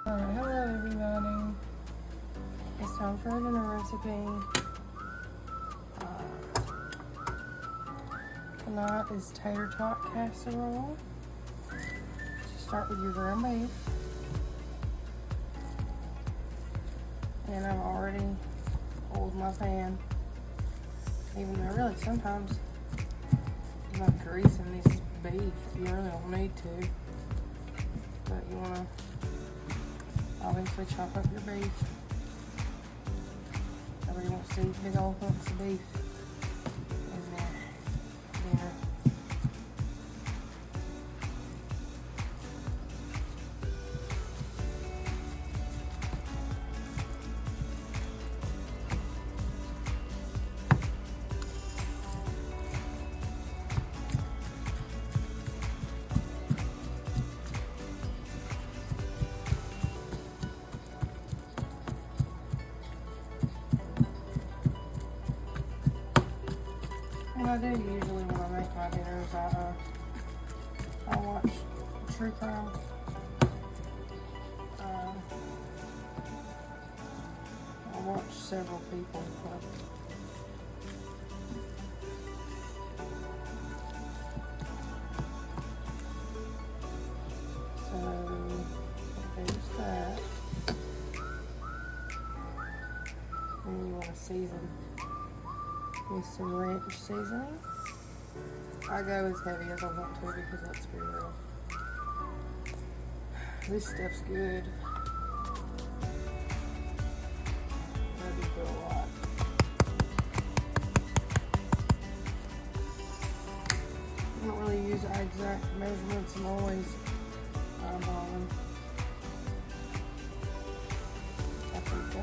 Alright, hello everybody. It's time for a dinner recipe. Tonight is tater tot casserole. So start with your ground beef. And I've already oiled my pan. Even though really sometimes I'm not greasing this beef. You really don't need to. But you want to obviously chop up your beef. Nobody wants to eat big old hunks of beef in their dinner. What I do usually when I make my dinners, I watch true crime. I watch several people. So there's that. Then you want to season with some ranch seasoning. I go as heavy as I want to because let's be real, this stuff's good. I do put a lot. I don't really use exact measurements. I'm always eyeballing. Paprika.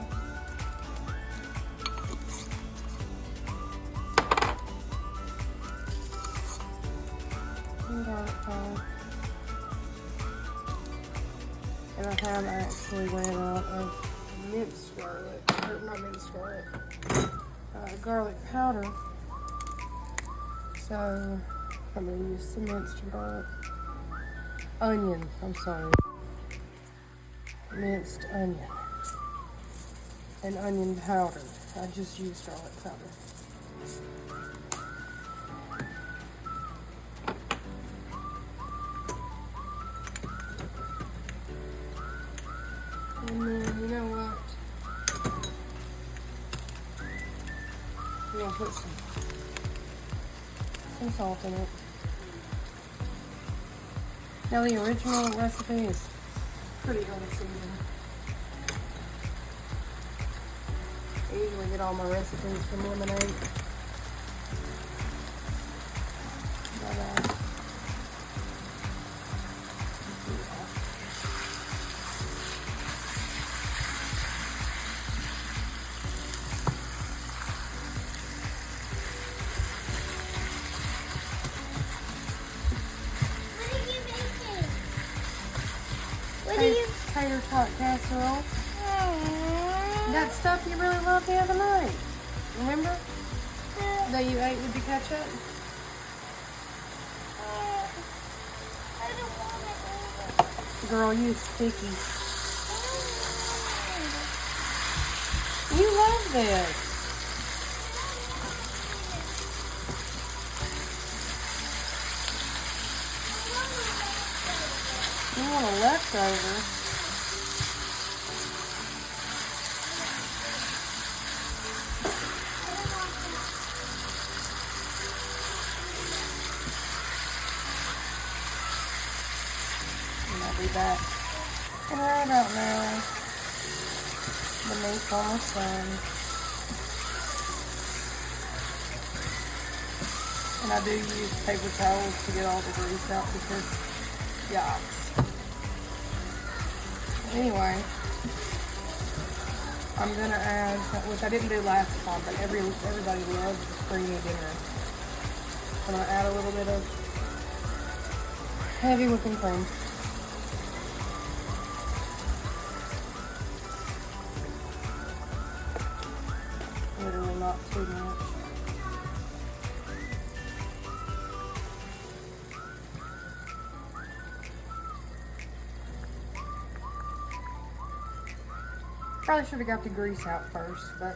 Garlic powder. And I have actually ran out of minced garlic, or not minced garlic, garlic powder. So I'm going to use some minced garlic. Onion, I'm sorry. Minced onion. And onion powder. I just used garlic powder. And then, you know what? We're going to put some salt in it. Now, the original recipe is pretty unseasoned. I usually get all my recipes from Lemonade. But, tater tot casserole. That stuff you really loved the other night. Remember? That you ate with the ketchup? I don't want it. Girl, you sticky. You love this. You want a leftover. Be back. And right about now, the meat's almost done. And I do use paper towels to get all the grease out because, yikes. Anyway, I'm gonna add, which I didn't do last time, but everybody loves the creamy dinner. I'm gonna add a little bit of heavy whipping cream. Literally not too much. Probably should have got the grease out first, but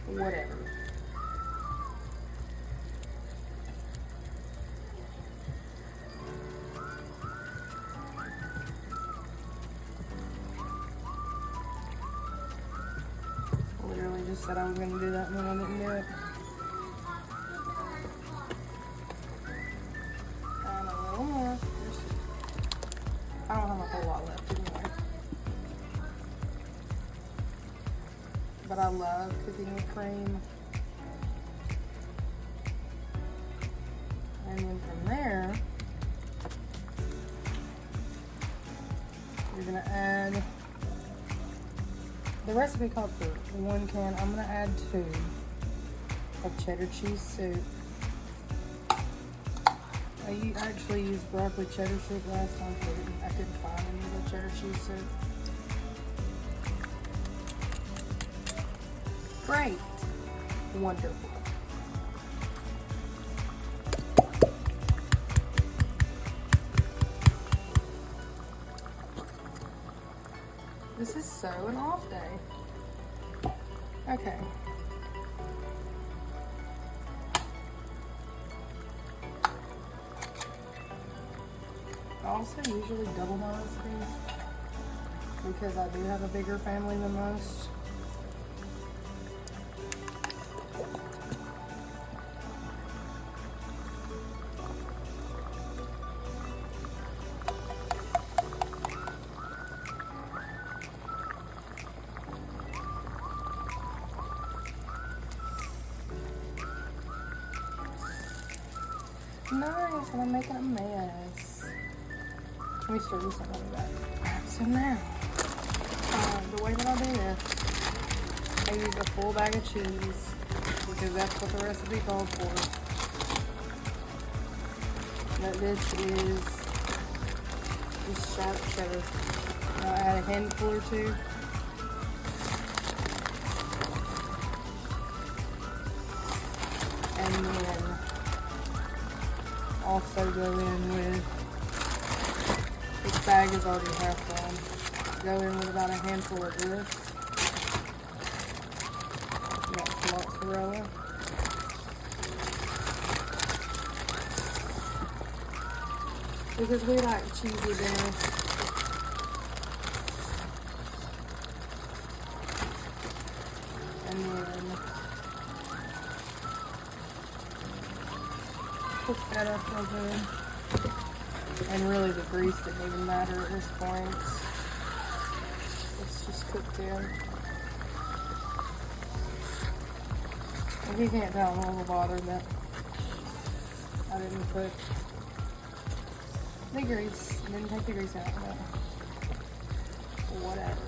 whatever. Literally just said I was going to do that and then I didn't do it. And a little more. I don't have a whole lot left anyway. But I love cooking with cream. And then from there, you're gonna add, the recipe called for 1 can. I'm gonna add 2 of cheddar cheese soup. I actually used broccoli cheddar soup last time, but I couldn't find any of the cheddar cheese soup. Great. Wonderful. This is so an off day. Okay. I also usually double my recipes because I do have a bigger family than most. Nice, and I'm making a mess. Let me stir this up back. So now, the way that I do this, I use a full bag of cheese because that's what the recipe called for. But this is just sharp cheddar. I'll add a handful or 2. And then also go in with, this bag is already half done. Go in with about a handful of this. That's mozzarella. Because we like cheesy dinners. And then cook that up real good. And really the grease didn't even matter at this point. It's just cooked in. If you can't tell, I'm a little bothered that I didn't put the grease. Didn't take the grease out, but whatever.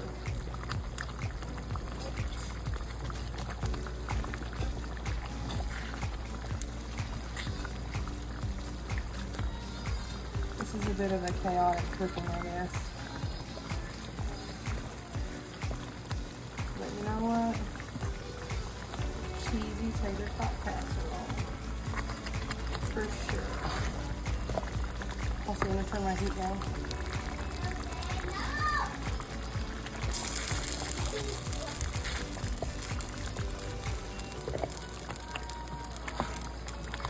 This is a bit of a chaotic cooking, I guess. But you know what? Cheesy tater tot casserole. For sure. Also, I'm going to turn my heat down.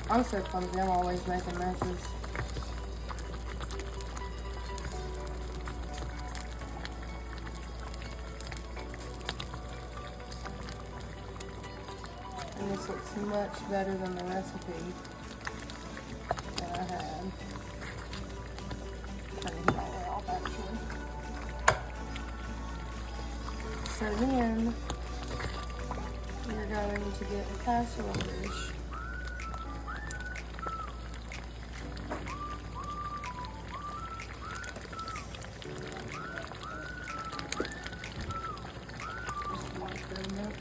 I'm so clumsy, I'm always making messes. And this looks much better than the recipe that I had. Turn the heat all the way off, actually. So then, we're going to get a casserole dish. Just one for a minute.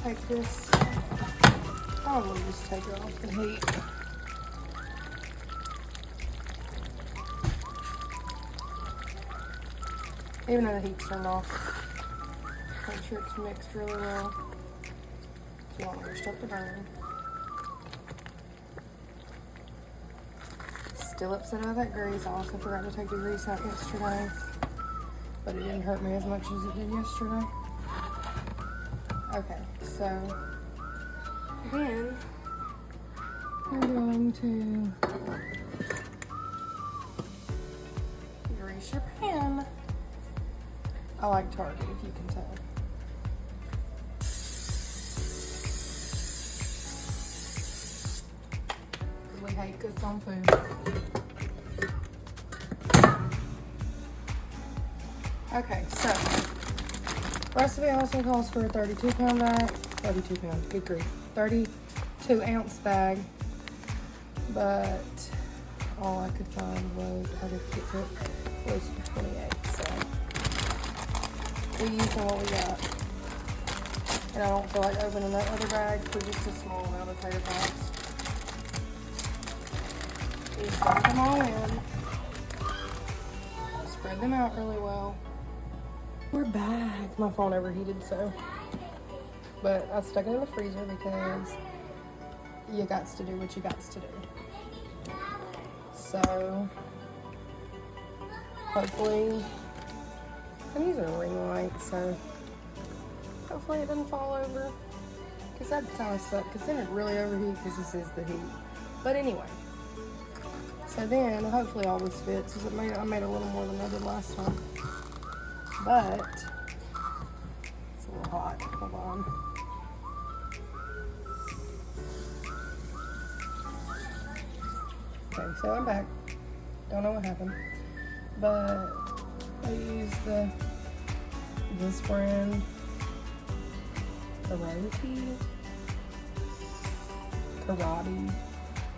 take this, probably just take it off the heat. Even though the heat's turned off, make sure it's mixed really well. You don't want your stuff to burn. Still upset about that grease. I also forgot to take the grease out yesterday, but it didn't hurt me as much as it did yesterday. Okay, so then we're going to grease your pan. I like Target, if you can tell. We hate cooks on food. Okay, so recipe also calls for a 32-pound bag. 32 pounds, good grief. 32-ounce bag, but all I could find was was 28. So we used what we got, and I don't feel like opening that other bag for just a small amount of tater tots. You dump them all in, spread them out really well. We're back. My phone overheated, so, but I stuck it in the freezer because you got to do what you got to do. So hopefully, I'm using a ring light, so hopefully it doesn't fall over, because that kind of sucks, because then it really overheats, because this is the heat. But anyway, so then hopefully all this fits, because I made a little more than I did last time, but it's a little hot. Hold on. Okay, so I'm back. Don't know what happened, but I used this brand,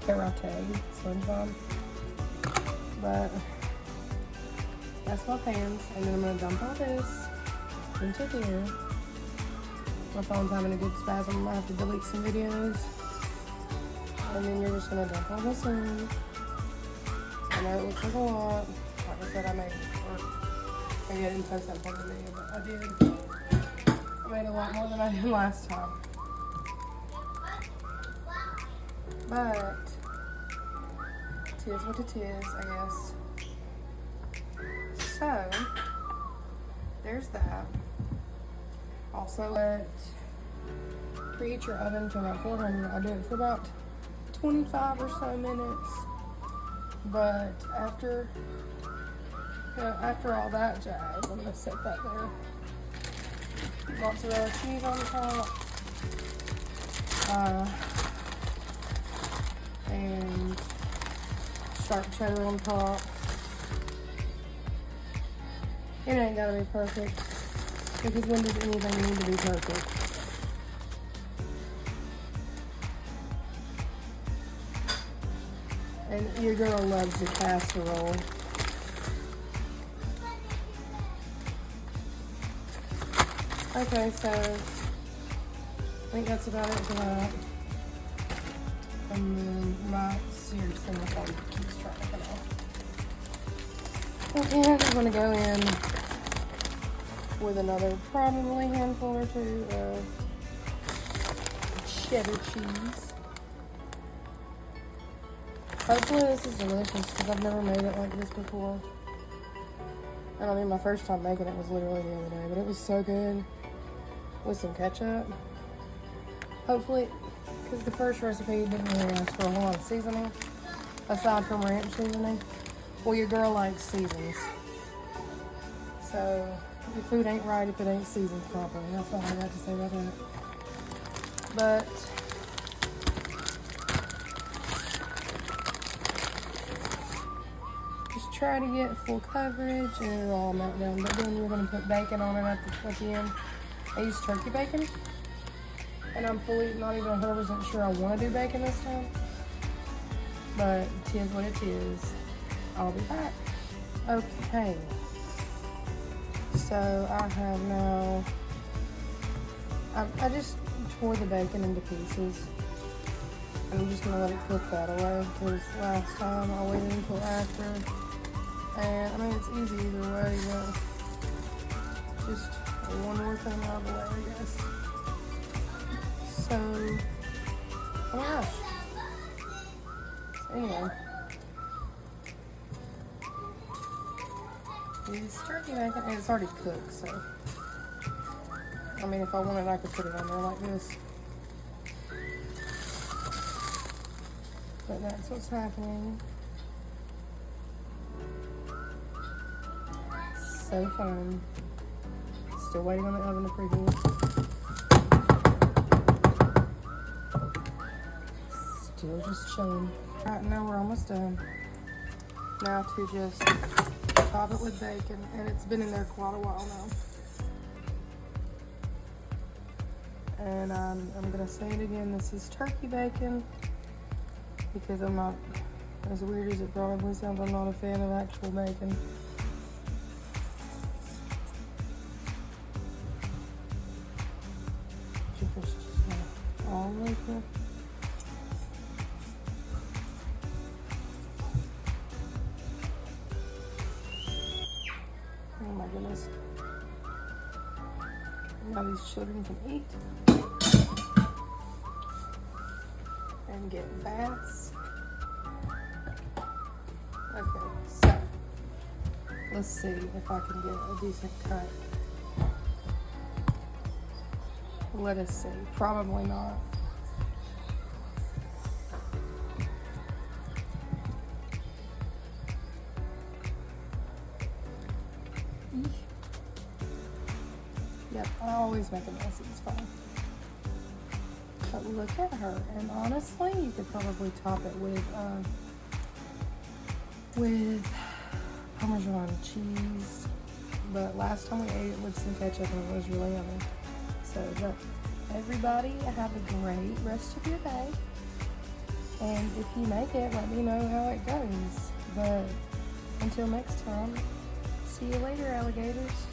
Karate SpongeBob. But that's my pans, and then I'm gonna dump all this into here. My phone's having a good spasm. I might have to delete some videos, and then you're just gonna dump all this in. I know it looks like a lot. Like I said, I made, or maybe I didn't post that part of the video, but I did. I made a lot more than I did last time. But tis what it is, I guess. So there's that. Also, preheat your oven to about 400. I do it for about 25 or so minutes. But after all that jazz, I'm gonna set that there. Mozzarella cheese on top. And sharp cheddar on top. It ain't gotta be perfect, because when does anything need to be perfect? And your girl loves the casserole. Okay, so I think that's about it for that. And then seriously, my phone keeps trying to come off. And I'm gonna go in with another probably handful or two of cheddar cheese. Hopefully this is delicious, because I've never made it like this before. And I mean, my first time making it was literally the other day, but it was so good with some ketchup. Hopefully, because the first recipe didn't really ask for a whole lot of seasoning, aside from ranch seasoning. Well, your girl likes seasons. So, your food ain't right if it ain't seasoned properly. That's all I got to say about that. But just try to get full coverage and it'll all melt down. But then you're going to put bacon on it at the end. I use turkey bacon. And I'm fully not even 100% sure I want to do bacon this time. But it is what it is. I'll be back. Okay. So I have now, I just tore the bacon into pieces. I'm just gonna let it cook that away because last time I waited until after. And I mean, it's easy either way, but just one more thing out of the way, I guess. So, oh my gosh. So anyway, this turkey bacon, and it's already cooked, so I mean, if I wanted, I could put it on there like this. But that's what's happening. So fun. Still waiting on the oven to preheat. Still just chilling. Alright, now we're almost done. Now to just top it with bacon, and it's been in there quite a while now. And I'm gonna say it again, this is turkey bacon, because I'm not, as weird as it probably sounds, I'm not a fan of actual bacon. Just all over. Oh my goodness. Now these children can eat and get baths. Okay, so let's see if I can get a decent cut. Let us see. Probably not. Yep, I always make a mess. It's fine. But look at her. And honestly, you could probably top it with Parmesan cheese. But last time we ate it with some ketchup and it was really yummy. So, but everybody have a great rest of your day. And if you make it, let me know how it goes. But until next time, see you later, alligators.